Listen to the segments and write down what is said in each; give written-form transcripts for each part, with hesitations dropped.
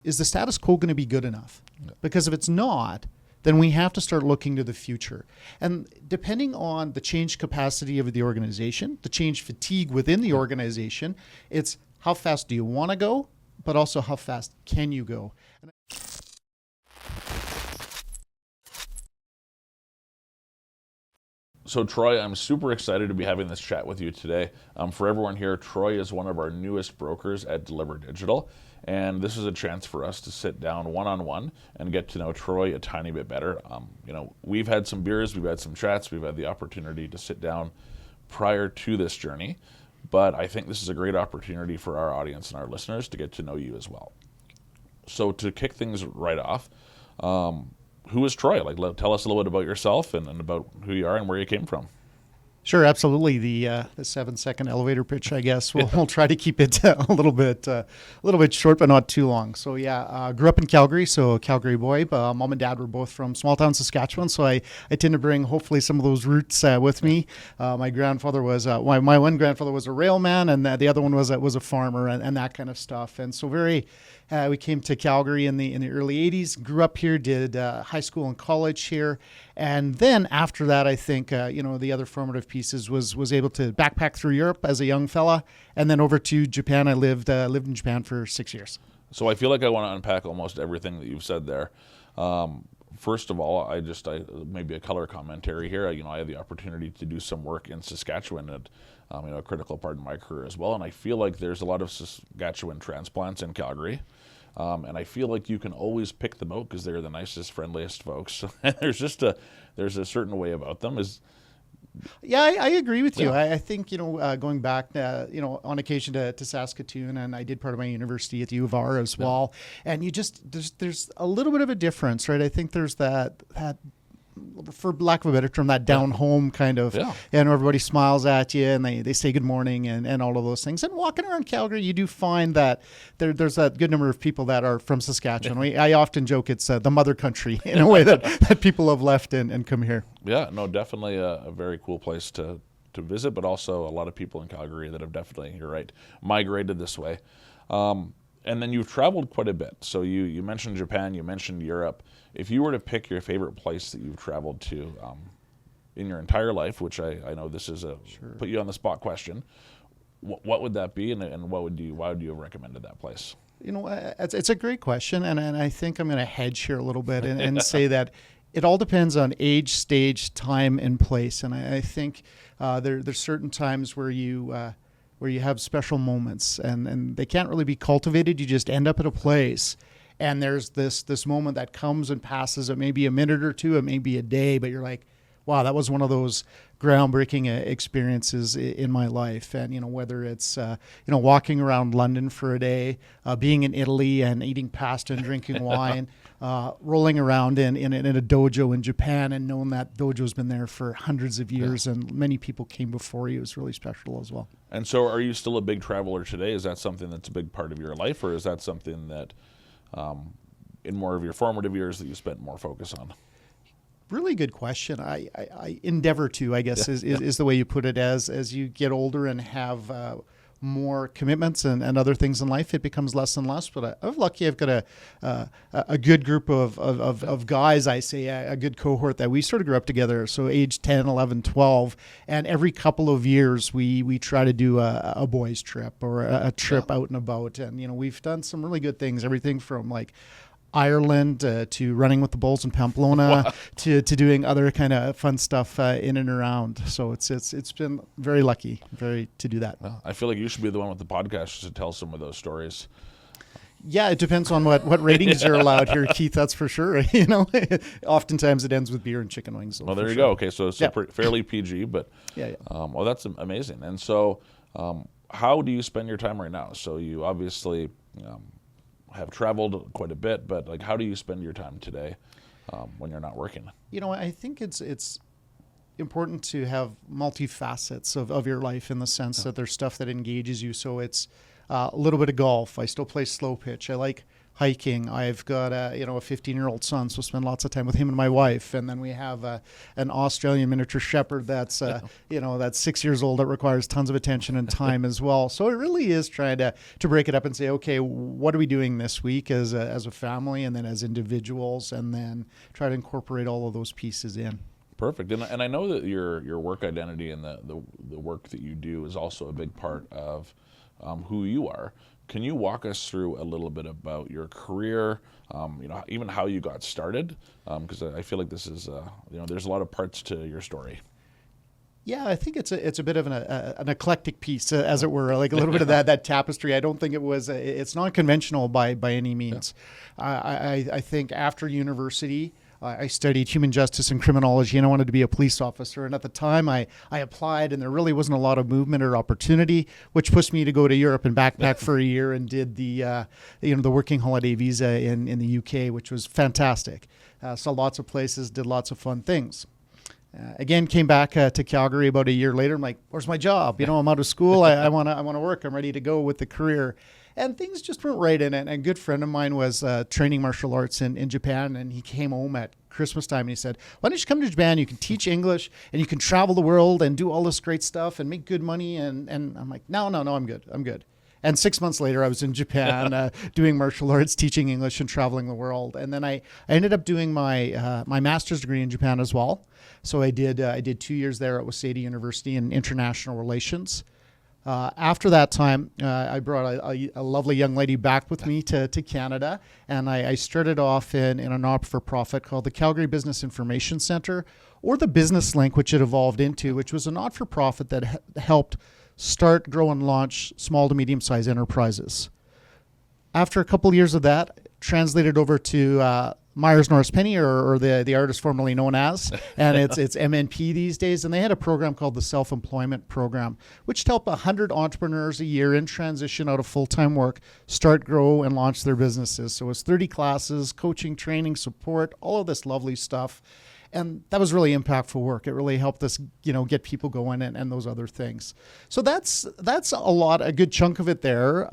is the status quo going to be good enough? Because if it's not, then we have to start looking to the future. And depending on the change capacity of the organization, the change fatigue within the organization, it's how fast do you want to go, but also how fast can you go? So Troy, I'm super excited to be having this chat with you today. For everyone here, Troy is one of our newest brokers at Deliver Digital, and this is a chance for us to sit down one-on-one and get to know Troy a tiny bit better. We've had some beers, we've had some chats, we've had the opportunity to sit down prior to this journey, but I think this is a great opportunity for our audience and our listeners to get to know you as well. So to kick things right off, who is Troy? Tell us a little bit about yourself and about who you are and where you came from. Sure, absolutely. The 7-second elevator pitch, I guess. We'll try to keep it a little bit short, but not too long. So grew up in Calgary, so a Calgary boy. Mom and dad were both from small town Saskatchewan, so I tend to bring hopefully some of those roots with me. My grandfather was my one grandfather was a railman, and the other one was a farmer and that kind of stuff. And so we came to Calgary in the early 80s, grew up here, did high school and college here. And then after that, I think, the other formative pieces was able to backpack through Europe as a young fella. And then over to Japan. I lived in Japan for 6 years. So I feel like I want to unpack almost everything that you've said there. First of all, I maybe a color commentary here. I had the opportunity to do some work in Saskatchewan at a critical part of my career as well. And I feel like there's a lot of Saskatchewan transplants in Calgary. And I feel like you can always pick them out because they're the nicest, friendliest folks. there's a certain way about them. I agree with you. I think, going back, on occasion to Saskatoon, and I did part of my university at the U of R as well. And there's a little bit of a difference, right? I think there's that for lack of a better term, that down home kind of, and everybody smiles at you and they say good morning and all of those things. And walking around Calgary, you do find that there's a good number of people that are from Saskatchewan. I often joke it's the mother country in a way that people have left and come here. Yeah, no, definitely a very cool place to visit, but also a lot of people in Calgary that have definitely, you're right, migrated this way. And then you've traveled quite a bit. So you mentioned Japan, you mentioned Europe. If you were to pick your favorite place that you've traveled to in your entire life, which I know this is put you on the spot question, what would that be, and why would you have recommended that place? It's a great question, and I think I'm going to hedge here a little bit and say that it all depends on age, stage, time, and place. And I think there's certain times where you have special moments, and they can't really be cultivated. You just end up at a place, and there's this moment that comes and passes. It may be a minute or two, it may be a day, but you're like, wow, that was one of those groundbreaking experiences in my life. And, whether it's, walking around London for a day, being in Italy and eating pasta and drinking wine, rolling around in a dojo in Japan and knowing that dojo's been there for hundreds of years and many people came before you is really special as well. And so are you still a big traveler today? Is that something that's a big part of your life, or is that something that in more of your formative years that you spent more focus on? Really good question. I endeavor to, I guess, is the way you put it. As you get older and have more commitments and other things in life, it becomes less and less. But I'm lucky I've got a good group of guys, a good cohort that we sort of grew up together. So age 10, 11, 12. And every couple of years we try to do a boys trip or a trip out and about. And, we've done some really good things, everything from like Ireland to running with the bulls in Pamplona to doing other kind of fun stuff in and around. So it's been very lucky to do that. Well, I feel like you should be the one with the podcast to tell some of those stories. Yeah, it depends on what ratings are allowed here, Keith. That's for sure. Oftentimes it ends with beer and chicken wings. Well, there you go. Okay, so fairly PG, but well, that's amazing. And so, how do you spend your time right now? So you obviously have traveled quite a bit, but how do you spend your time today when you're not working? I think it's important to have multifacets of your life in the sense that there's stuff that engages you. So it's a little bit of golf. I still play slow pitch. I like hiking. I've got a 15-year-old son, so spend lots of time with him and my wife. And then we have an Australian miniature shepherd that's that's 6 years old that requires tons of attention and time as well. So it really is trying to break it up and say, okay, what are we doing this week as a family, and then as individuals, and then try to incorporate all of those pieces in. Perfect. And I know that your work identity and the work that you do is also a big part of who you are. Can you walk us through a little bit about your career, even how you got started? Because I feel like this is, there's a lot of parts to your story. Yeah, I think it's a bit of an eclectic piece, as it were, like a little bit of that tapestry. I don't think it's not conventional by any means. Yeah. I think after university, I studied human justice and criminology, and I wanted to be a police officer. And at the time, I applied, and there really wasn't a lot of movement or opportunity, which pushed me to go to Europe and backpack for a year, and did the working holiday visa in the UK, which was fantastic. Saw lots of places, did lots of fun things. Again, came back to Calgary about a year later. I'm like, where's my job? I'm out of school. I want to work. I'm ready to go with the career. And things just weren't right. And a good friend of mine was training martial arts in Japan, and he came home at Christmas time and he said, why don't you come to Japan? You can teach English and you can travel the world and do all this great stuff and make good money. And I'm like, no, I'm good. And 6 months later, I was in Japan doing martial arts, teaching English, and traveling the world. And then I ended up doing my master's degree in Japan as well. So I did 2 years there at Waseda University in international relations. After that time, I brought a lovely young lady back with me to Canada, and I started off in a not-for-profit called the Calgary Business Information Center, or the Business Link, which it evolved into, which was a not-for-profit that helped start, grow, and launch small to medium-sized enterprises. After a couple of years of that, translated over to Myers Norris Penny, or the artist formerly known as, and it's MNP these days. And they had a program called the Self-Employment Program, which helped 100 entrepreneurs a year in transition out of full-time work start, grow, and launch their businesses. So it was 30 classes, coaching, training, support, all of this lovely stuff. And that was really impactful work. It really helped us, get people going and those other things. So that's a good chunk of it there.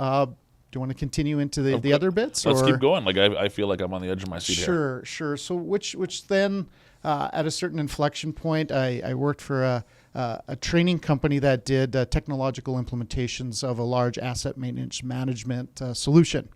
Do you want to continue into the other bits? Let's keep going. Like I feel like I'm on the edge of my seat here. Sure. So which then, at a certain inflection point, I worked for a training company that did technological implementations of a large asset maintenance management solution.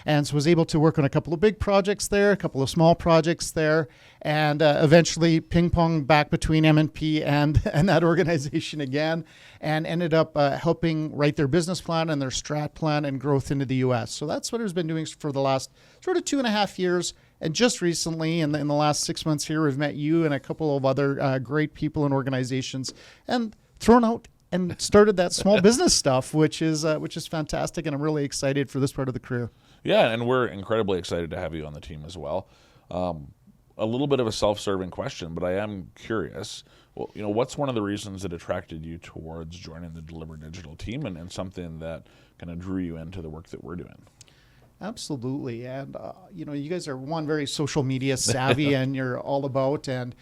And so was able to work on a couple of big projects there, a couple of small projects there, and eventually ping-pong back between M&P and that organization again, and ended up helping write their business plan and their strat plan and growth into the U.S. So that's what I've been doing for the last sort of 2.5 years. And just recently, in the last 6 months here, we've met you and a couple of other great people and organizations, and thrown out and started that small business stuff, which is fantastic, and I'm really excited for this part of the career. Yeah, and we're incredibly excited to have you on the team as well. A little bit of a self-serving question, but I am curious. Well, what's one of the reasons that attracted you towards joining the Deliver Digital team, and something that kind of drew you into the work that we're doing? Absolutely. And, you guys are very social media savvy and you're all about, and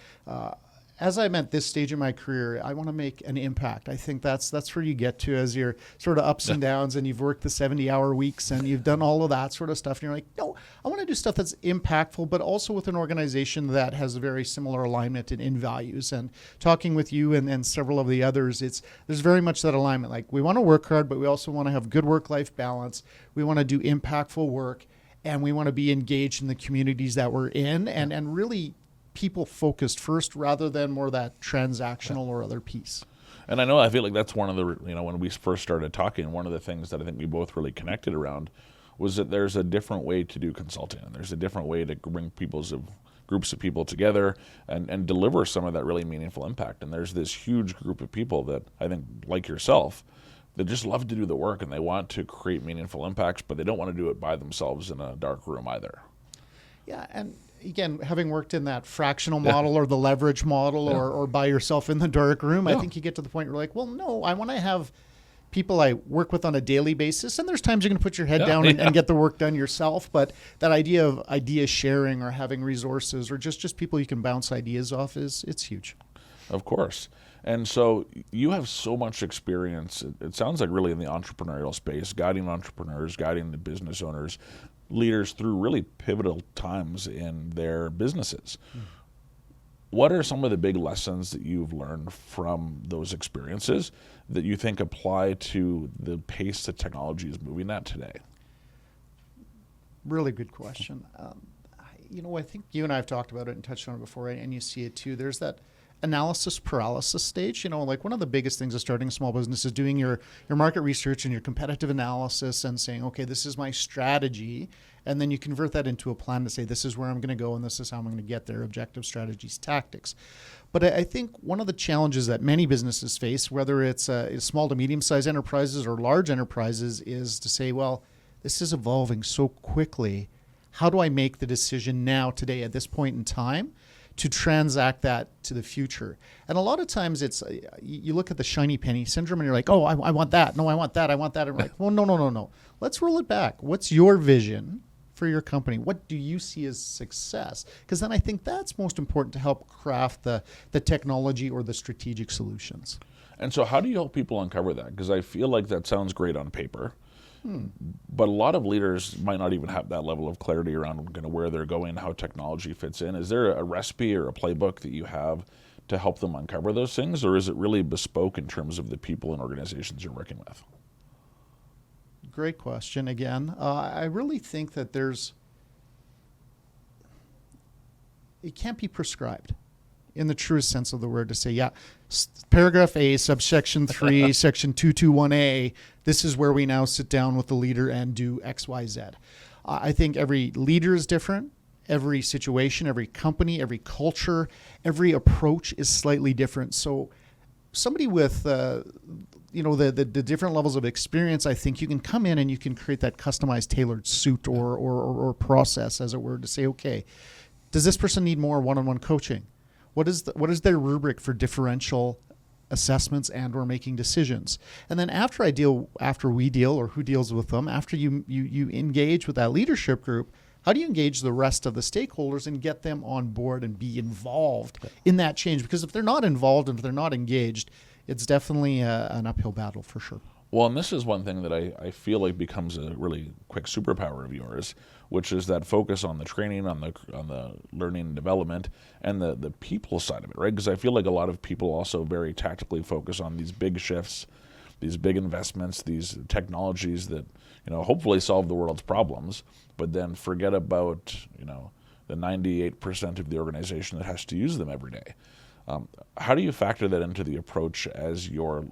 as I'm at this stage in my career, I want to make an impact. I think that's where you get to as your sort of ups and downs, and you've worked the 70-hour weeks and you've done all of that sort of stuff. And you're like, no, I want to do stuff that's impactful, but also with an organization that has a very similar alignment in values. And talking with you and several of the others, there's very much that alignment. Like, we want to work hard, but we also want to have good work-life balance. We want to do impactful work, and we want to be engaged in the communities that we're in, and really people focused first rather than more that transactional or other piece. And I feel like that's one of the, when we first started talking, one of the things that I think we both really connected around was that there's a different way to do consulting, and there's a different way to bring groups of people together and deliver some of that really meaningful impact. And there's this huge group of people that I think, like yourself, that just love to do the work, and they want to create meaningful impacts, but they don't want to do it by themselves in a dark room either. Yeah, and again, having worked in that fractional model or the leverage model or by yourself in the dark room, I think you get to the point where you're like, well, no, I want to have people I work with on a daily basis. And there's times you're going to put your head down and get the work done yourself. But that idea of idea sharing or having resources or just people you can bounce ideas off it's huge. Of course. And so you have so much experience, it sounds like, really in the entrepreneurial space, guiding entrepreneurs, guiding the business owners. leaders through really pivotal times in their businesses. What are some of the big lessons that you've learned from those experiences that you think apply to the pace that technology is moving at today? Really good question. I think you and I have talked about it and touched on it before, and you see it too. There's that analysis paralysis stage. Like one of the biggest things of starting a small business is doing your market research and your competitive analysis and saying, okay, this is my strategy. And then you convert that into a plan to say, this is where I'm going to go and this is how I'm going to get there, objective strategies, tactics. But I think one of the challenges that many businesses face, whether it's small to medium-sized enterprises or large enterprises, is to say, well, this is evolving so quickly. How do I make the decision now, today, at this point in time, to transact that to the future? And a lot of times it's, you look at the shiny penny syndrome and you're like, oh, I want that. No, I want that. I want that. And we're like, well, no. Let's roll it back. What's your vision for your company? What do you see as success? Because then I think that's most important to help craft the technology or the strategic solutions. And so how do you help people uncover that? Because I feel like that sounds great on paper. But a lot of leaders might not even have that level of clarity around kind of where they're going, how technology fits in. Is there a recipe or a playbook that you have to help them uncover those things, or is it really bespoke in terms of the people and organizations you're working with? Great question again. I really think that it can't be prescribed in the truest sense of the word to say, yeah, paragraph A, subsection 3, section 221A, this is where we now sit down with the leader and do X, Y, Z. I think every leader is different. Every situation, every company, every culture, every approach is slightly different. So somebody with the different levels of experience, I think you can come in and you can create that customized, tailored suit or process, as it were, to say, okay, does this person need more one-on-one coaching? What is their rubric for differential assessments and or making decisions? And then after we deal, or who deals with them, after you engage with that leadership group, how do you engage the rest of the stakeholders and get them on board and be involved in that change? Because if they're not involved and if they're not engaged, it's definitely an uphill battle for sure. Well, and this is one thing that I feel like becomes a really quick superpower of yours, which is that focus on the training, on the learning and development, and the people side of it, right? Because I feel like a lot of people also very tactically focus on these big shifts, these big investments, these technologies that hopefully solve the world's problems, but then forget about the 98% of the organization that has to use them every day. How do you factor that into the approach as you're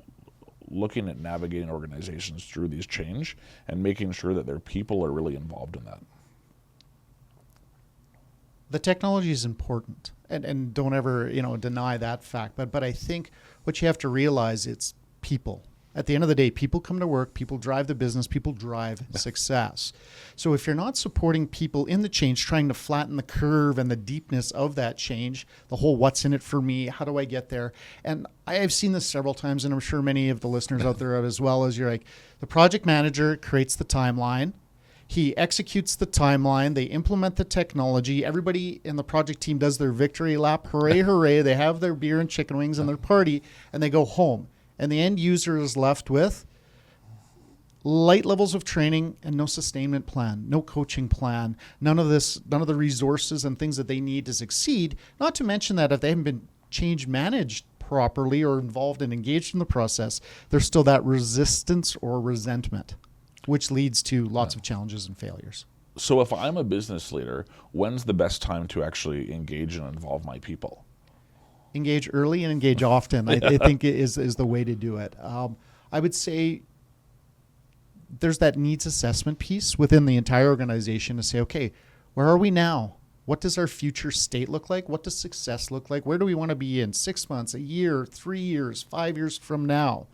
looking at navigating organizations through these change and making sure that their people are really involved in that? The technology is important, and don't ever deny that fact. But I think what you have to realize, it's people. At the end of the day, people come to work, people drive the business, people drive success. So if you're not supporting people in the change, trying to flatten the curve and the deepness of that change, the whole what's in it for me, how do I get there? And I have seen this several times, and I'm sure many of the listeners out there have as well, as you're like, the project manager creates the timeline. He executes the timeline. They implement the technology. Everybody in the project team does their victory lap. Hooray, hooray. They have their beer and chicken wings and their party, and they go home. And the end user is left with light levels of training and no sustainment plan, no coaching plan, none of the resources and things that they need to succeed. Not to mention that if they haven't been change managed properly or involved and engaged in the process, there's still that resistance or resentment, which leads to lots of challenges and failures. So if I'm a business leader, when's the best time to actually engage and involve my people? Engage early and engage often, I think is the way to do it. I would say there's that needs assessment piece within the entire organization to say, okay, where are we now? What does our future state look like? What does success look like? Where do we want to be in 6 months, a year, 3 years, 5 years from now?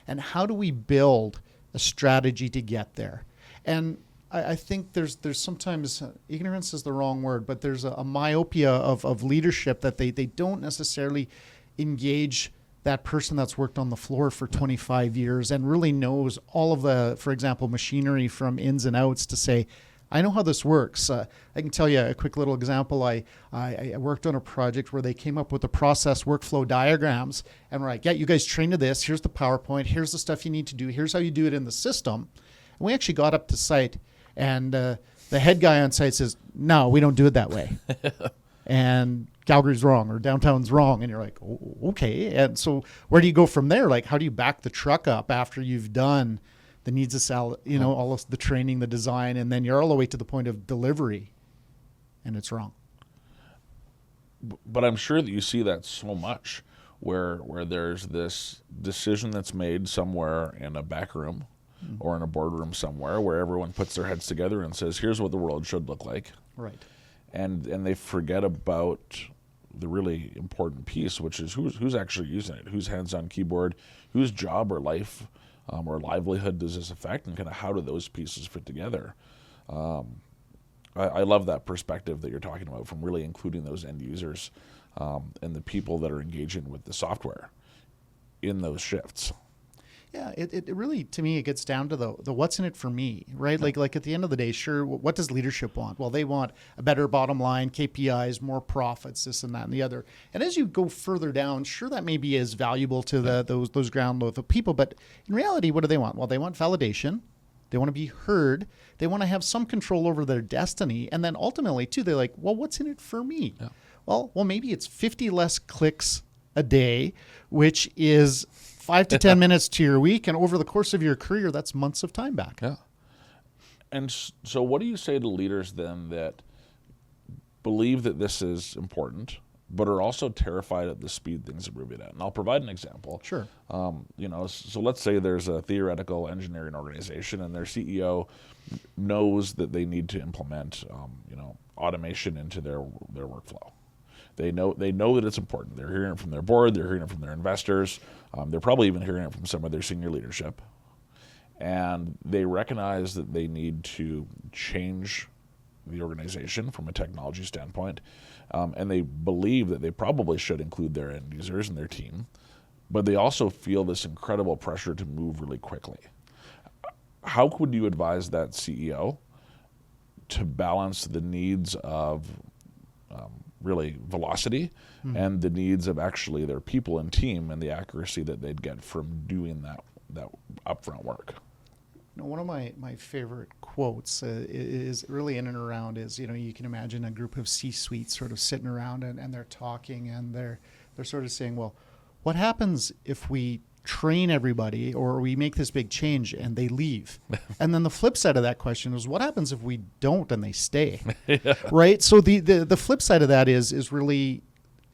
And how do we build a strategy to get there? And I think there's sometimes, ignorance is the wrong word, but there's a myopia of leadership that they don't necessarily engage that person that's worked on the floor for 25 years and really knows all of the, for example, machinery from ins and outs to say, I know how this works. I can tell you a quick little example. I worked on a project where they came up with the process workflow diagrams and we're like, yeah, you guys train to this. Here's the PowerPoint. Here's the stuff you need to do. Here's how you do it in the system. And we actually got up to site, and The head guy on site says, no, we don't do it that way. And Calgary's wrong or downtown's wrong. And you're like, oh, okay. And so where do you go from there? Like, how do you back the truck up after you've done the needs of all of the training, the design, and then you're all the way to the point of delivery and it's wrong. But I'm sure that you see that so much where there's this decision that's made somewhere in a back room or in a boardroom somewhere where everyone puts their heads together and says, here's what the world should look like. Right. And they forget about the really important piece, which is who's actually using it, whose hands on keyboard, whose job or life or livelihood does this affect, and kind of how do those pieces fit together. I love that perspective that you're talking about, from really including those end users and the people that are engaging with the software in those shifts. Yeah, it really, to me, it gets down to the what's in it for me, right? Like at the end of the day, sure, what does leadership want? Well, they want a better bottom line, KPIs, more profits, this and that and the other. And as you go further down, sure, that may be as valuable to those ground level people. But in reality, what do they want? Well, they want validation. They want to be heard. They want to have some control over their destiny. And then ultimately, too, they're like, well, what's in it for me? Yeah. Well, maybe it's 50 less clicks a day, which is 5 to 10 minutes to your week. And over the course of your career, that's months of time back. Yeah. And so what do you say to leaders then that believe that this is important, but are also terrified at the speed things are moving at? And I'll provide an example. Sure. So let's say there's a theoretical engineering organization and their CEO knows that they need to implement, automation into their workflow. They know that it's important. They're hearing it from their board. They're hearing it from their investors. They're probably even hearing it from some of their senior leadership. And they recognize that they need to change the organization from a technology standpoint. And they believe that they probably should include their end users and their team. But they also feel this incredible pressure to move really quickly. How would you advise that CEO to balance the needs of really velocity and the needs of actually their people and team and the accuracy that they'd get from doing that upfront work? One of my favorite quotes is really in and around is, you can imagine a group of C-suite sort of sitting around and they're talking and they're sort of saying, well, what happens if we train everybody or we make this big change and they leave? And then the flip side of that question is, what happens if we don't and they stay? Yeah. Right? So the flip side of that is really,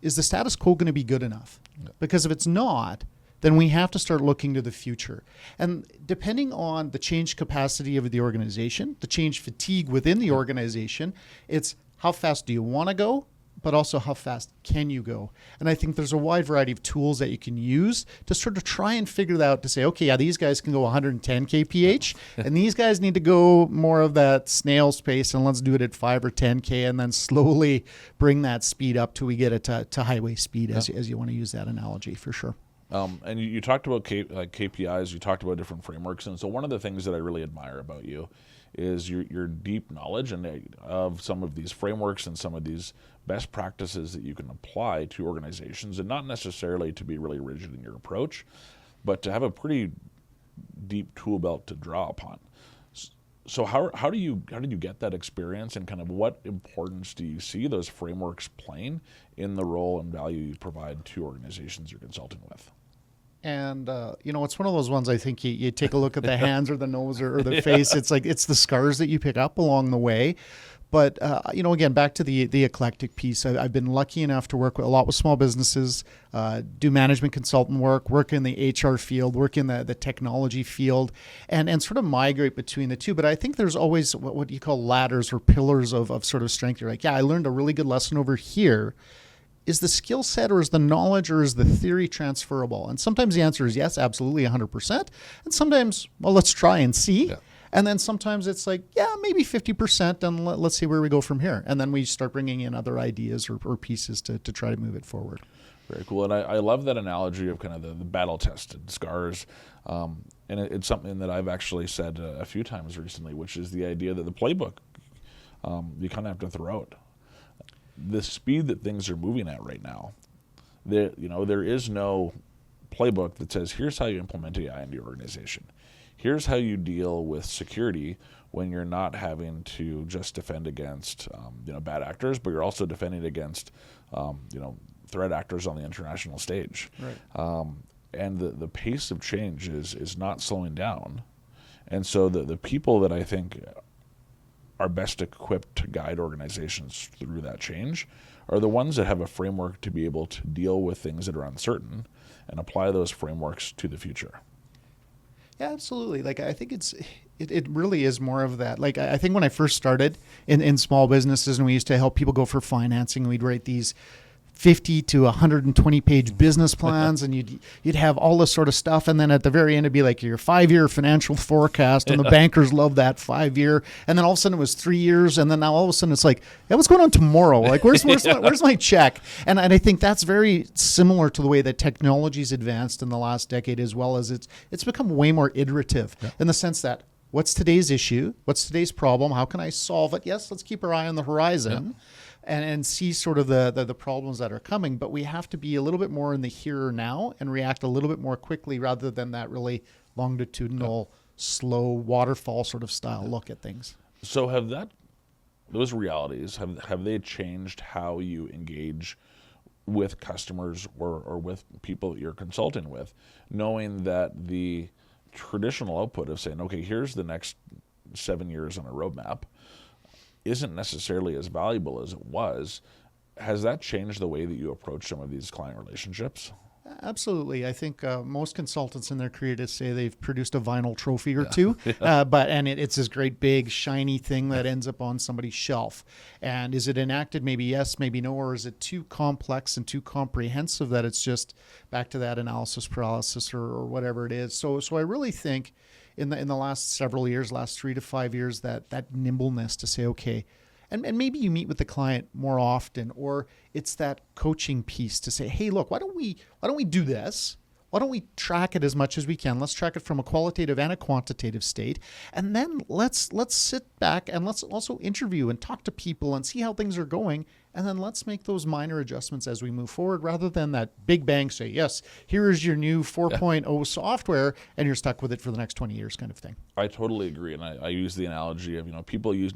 is the status quo going to be good enough? Yeah. Because if it's not, then we have to start looking to the future. And depending on the change capacity of the organization, the change fatigue within the organization, it's how fast do you want to go, but also how fast can you go? And I think there's a wide variety of tools that you can use to sort of try and figure that out, to say, okay, yeah, these guys can go 110 kph, and these guys need to go more of that snail's pace, and let's do it at 5 or 10K, and then slowly bring that speed up till we get it to highway speed, as you want to use that analogy, for sure. And you talked about KPIs, you talked about different frameworks, and so one of the things that I really admire about you is your deep knowledge of some of these frameworks and some of these best practices that you can apply to organizations, and not necessarily to be really rigid in your approach, but to have a pretty deep tool belt to draw upon. So how do you get that experience, and kind of what importance do you see those frameworks playing in the role and value you provide to organizations you're consulting with? And, it's one of those ones, I think you take a look at the hands or the nose or the face. It's like, it's the scars that you pick up along the way. But, again, back to the eclectic piece, I've been lucky enough to work a lot with small businesses, do management consultant work in the HR field, work in the technology field, and sort of migrate between the two. But I think there's always what you call ladders or pillars of sort of strength. You're like, yeah, I learned a really good lesson over here. Is the skill set or is the knowledge or is the theory transferable? And sometimes the answer is yes, absolutely 100%. And sometimes, well, let's try and see. Yeah. And then sometimes it's like, yeah, maybe 50%, and let's see where we go from here. And then we start bringing in other ideas or pieces to try to move it forward. Very cool. And I love that analogy of kind of the battle-tested scars. And it's something that I've actually said a few times recently, which is the idea that the playbook, you kind of have to throw out. The speed that things are moving at right now, there is no playbook that says, here's how you implement AI into your organization. here's how you deal with security when you're not having to just defend against bad actors, but you're also defending against threat actors on the international stage. Right. And the pace of change is not slowing down. And so the people that I think are best equipped to guide organizations through that change are the ones that have a framework to be able to deal with things that are uncertain and apply those frameworks to the future. Yeah, absolutely. Like, I think it really is more of that. Like, I think when I first started in small businesses and we used to help people go for financing, we'd write these 50 to 120 page business plans, and you'd have all this sort of stuff, and then at the very end it'd be like your 5-year financial forecast, and the bankers love that 5-year, and then all of a sudden it was 3 years, and then now all of a sudden it's like, yeah, what's going on tomorrow? Like, where's my check? And I think that's very similar to the way that technology's advanced in the last decade, as well as it's become way more iterative in the sense that, what's today's issue? What's today's problem? How can I solve it? Yes, let's keep our eye on the horizon. And see sort of the problems that are coming, but we have to be a little bit more in the here or now and react a little bit more quickly rather than that really longitudinal, slow waterfall sort of style look at things. So have those realities, have they changed how you engage with customers or with people that you're consulting with, knowing that the traditional output of saying, okay, here's the next 7 years on a roadmap, isn't necessarily as valuable as it was? Has that changed the way that you approach some of these client relationships? Absolutely. I think most consultants in their career to say they've produced a vinyl trophy or two, but it's this great big shiny thing that ends up on somebody's shelf. And is it enacted? Maybe yes, maybe no, or is it too complex and too comprehensive that it's just back to that analysis paralysis or whatever it is? So I really think in the last several years, last 3 to 5 years, that nimbleness to say, okay, and maybe you meet with the client more often, or it's that coaching piece to say, hey, look, why don't we do this? Why don't we track it as much as we can? Let's track it from a qualitative and a quantitative state. And then let's sit back and let's also interview and talk to people and see how things are going. And then let's make those minor adjustments as we move forward, rather than that big bang say, yes, here is your new 4.0 software, and you're stuck with it for the next 20 years kind of thing. I totally agree. And I use the analogy of, people used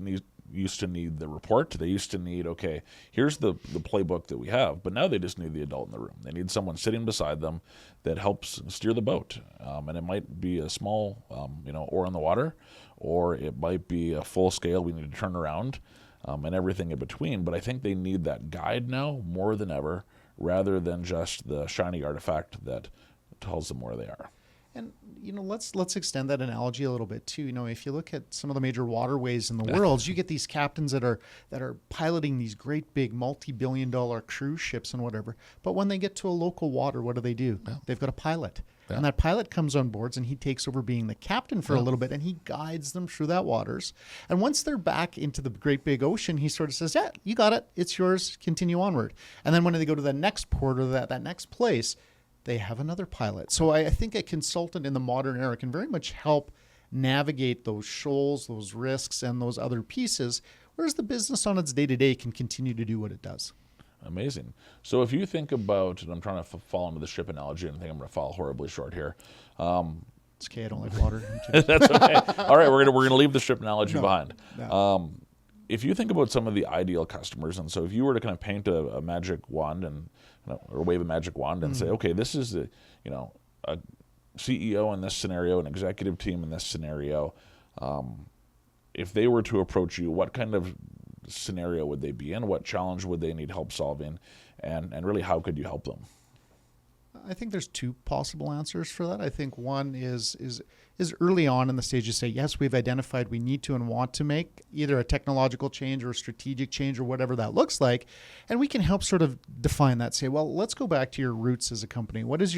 to need the report. They used to need, okay, here's the playbook that we have, but now they just need the adult in the room. They need someone sitting beside them that helps steer the boat. And it might be a small, oar in the water, or it might be a full scale, we need to turn around, and everything in between. But I think they need that guide now more than ever, rather than just the shiny artifact that tells them where they are. And let's extend that analogy a little bit too. If you look at some of the major waterways in the world, you get these captains that are piloting these great big multi-billion-dollar cruise ships and whatever. But when they get to a local water, what do? They've got a pilot. Yeah. And that pilot comes on board and he takes over being the captain for a little bit, and he guides them through that waters. And once they're back into the great big ocean, he sort of says, yeah, you got it. It's yours. Continue onward. And then when they go to the next port or that next place, they have another pilot. So I think a consultant in the modern era can very much help navigate those shoals, those risks, and those other pieces, whereas the business on its day-to-day can continue to do what it does. Amazing. So if you think about, and I'm trying to fall into the ship analogy, and I think I'm going to fall horribly short here. It's okay, I don't like water. That's okay. All right, we're gonna leave the ship analogy behind. No. If you think about some of the ideal customers, and so if you were to kind of paint a magic wand or wave a magic wand and say, okay, this is a CEO in this scenario, an executive team in this scenario. If they were to approach you, what kind of scenario would they be in? What challenge would they need help solving? And really, how could you help them? I think there's two possible answers for that. I think one is early on in the stage to say, yes, we've identified we need to and want to make either a technological change or a strategic change or whatever that looks like. And we can help sort of define that, say, well, let's go back to your roots as a company. What does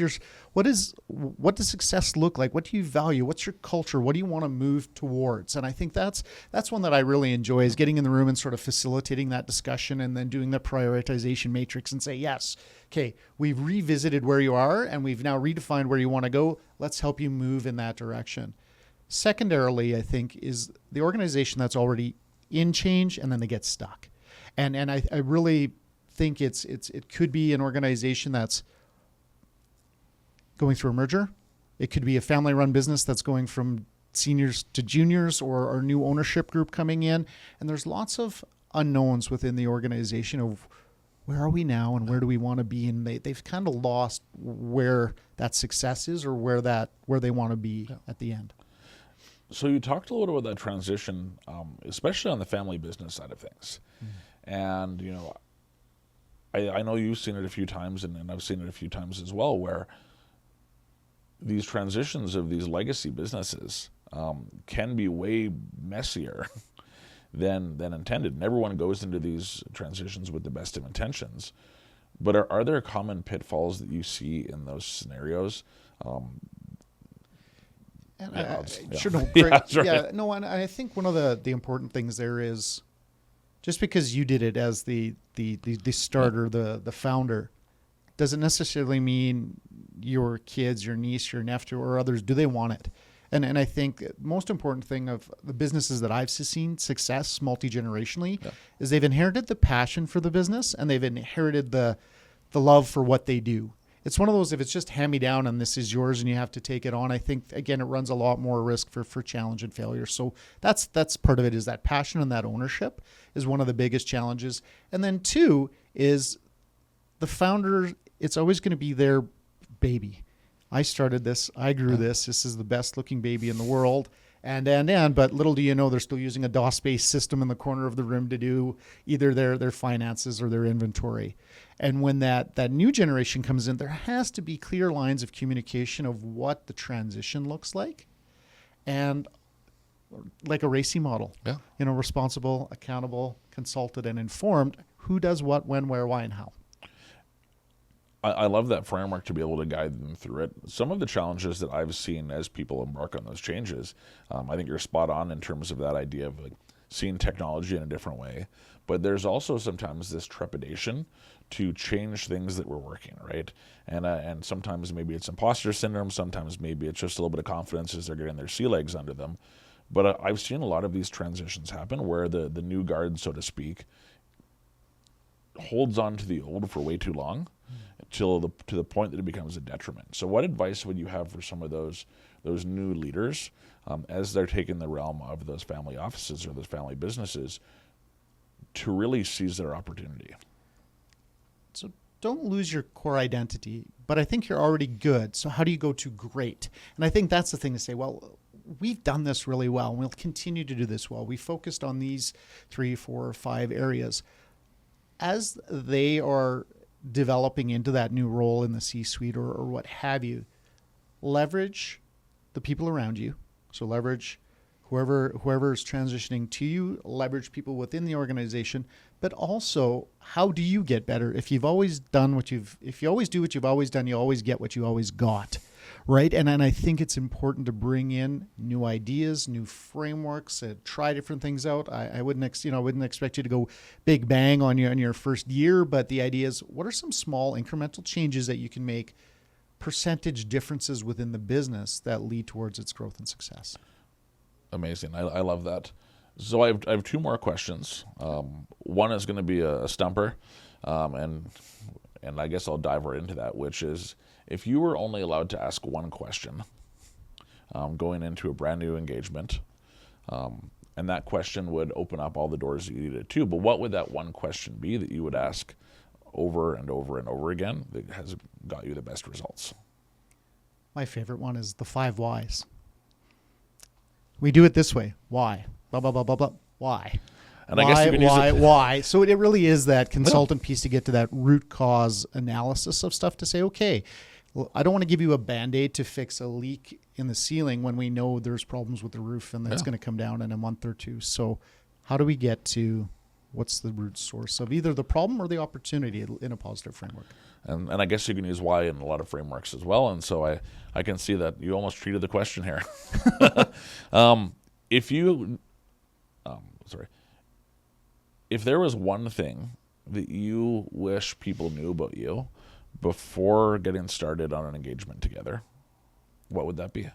success look like? What do you value? What's your culture? What do you want to move towards? And I think that's one that I really enjoy, is getting in the room and sort of facilitating that discussion and then doing the prioritization matrix and say, yes, okay, we've revisited where you are and we've now redefined where you want to go. Let's help you move in that direction. Secondarily, I think, is the organization that's already in change and then they get stuck. And I really think it could be an organization that's going through a merger. It could be a family-run business that's going from seniors to juniors or new ownership group coming in. And there's lots of unknowns within the organization of where are we now and where do we want to be? And they've kind of lost where that success is or where they want to be at the end. So you talked a little about that transition, especially on the family business side of things. And, you know, I know you've seen it a few times, and I've seen it a few times as well, where these transitions of these legacy businesses can be way messier than intended. And everyone goes into these transitions with the best of intentions. But are there common pitfalls that you see in those scenarios? And Right. I think one of the important things there is just because you did it as the starter, the founder, doesn't necessarily mean your kids, your niece, your nephew, or others, do they want it? And I think the most important thing of the businesses that I've seen success multi-generationally is they've inherited the passion for the business and they've inherited the love for what they do. It's one of those, if it's just hand me down and this is yours and you have to take it on, I think, again, it runs a lot more risk for challenge and failure. So that's part of it, is that passion and that ownership is one of the biggest challenges. And then two is the founder, it's always going to be their baby. I started this, I grew this is the best looking baby in the world. But little do you know, they're still using a DOS-based system in the corner of the room to do either their finances or their inventory. And when that new generation comes in, there has to be clear lines of communication of what the transition looks like, and like a RACI model. Yeah. You know, responsible, accountable, consulted, and informed. Who does what, when, where, why, and how. I love that framework to be able to guide them through it. Some of the challenges that I've seen as people embark on those changes, I think you're spot on in terms of that idea of like seeing technology in a different way. But there's also sometimes this trepidation to change things that were working, right? And sometimes maybe it's imposter syndrome. Sometimes maybe it's just a little bit of confidence as they're getting their sea legs under them. But I've seen a lot of these transitions happen where the new guard, so to speak, holds on to the old for way too long to the point that it becomes a detriment. So what advice would you have for some of those new leaders as they're taking the realm of those family offices or those family businesses to really seize their opportunity? So don't lose your core identity, but I think you're already good. So how do you go to great? And I think that's the thing to say, well, we've done this really well, and we'll continue to do this well. We focused on these 3, 4, 5 areas. As they are developing into that new role in the C-suite or what have you, leverage the people around you. So leverage whoever is transitioning to you, leverage people within the organization, but also how do you get better? If you always do what you've always done, you always get what you always got, right? And I think it's important to bring in new ideas, new frameworks, try different things out. I wouldn't expect you to go big bang on your first year, but the idea is, what are some small incremental changes that you can make, percentage differences within the business that lead towards its growth and success? Amazing. I love that. So I have 2 more questions. One is going to be a stumper, and I guess I'll dive right into that, which is, if you were only allowed to ask one question going into a brand new engagement, and that question would open up all the doors that you needed to, but what would that one question be that you would ask over and over and over again that has got you the best results? My favorite one is the 5 whys. We do it this way. Why? Blah, blah, blah, blah, blah. Why? And I guess you can use it. Why? So it really is that consultant piece to get to that root cause analysis of stuff to say, okay, well, I don't want to give you a Band-Aid to fix a leak in the ceiling when we know there's problems with the roof and that's going to come down in a month or 2. So how do we get to what's the root source of either the problem or the opportunity in a positive framework? And I guess you can use why in a lot of frameworks as well. And so I can see that you almost treated the question here. If there was one thing that you wish people knew about you before getting started on an engagement together, what would that be?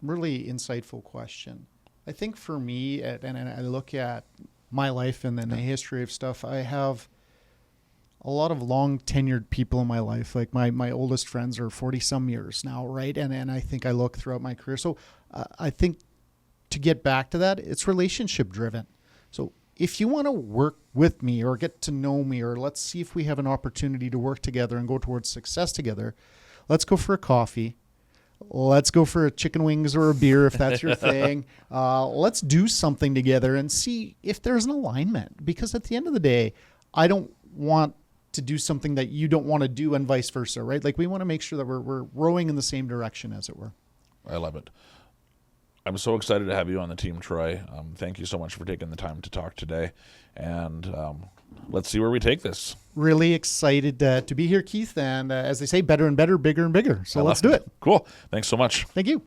Really insightful question. I think for me, and I look at my life and then the history of stuff, I have a lot of long tenured people in my life. Like my oldest friends are 40 some years now, right? And I think I look throughout my career. So I think to get back to that, it's relationship driven. So if you want to work with me or get to know me, or let's see if we have an opportunity to work together and go towards success together, let's go for a coffee. Let's go for a chicken wings or a beer if that's your thing. Let's do something together and see if there's an alignment. Because at the end of the day, I don't want to do something that you don't want to do and vice versa, right? Like we want to make sure that we're rowing in the same direction, as it were. I love it. I'm so excited to have you on the team, Troy. Thank you so much for taking the time to talk today. And let's see where we take this. Really excited to be here, Keith. And as they say, better and better, bigger and bigger. So let's do it. Cool. Thanks so much. Thank you.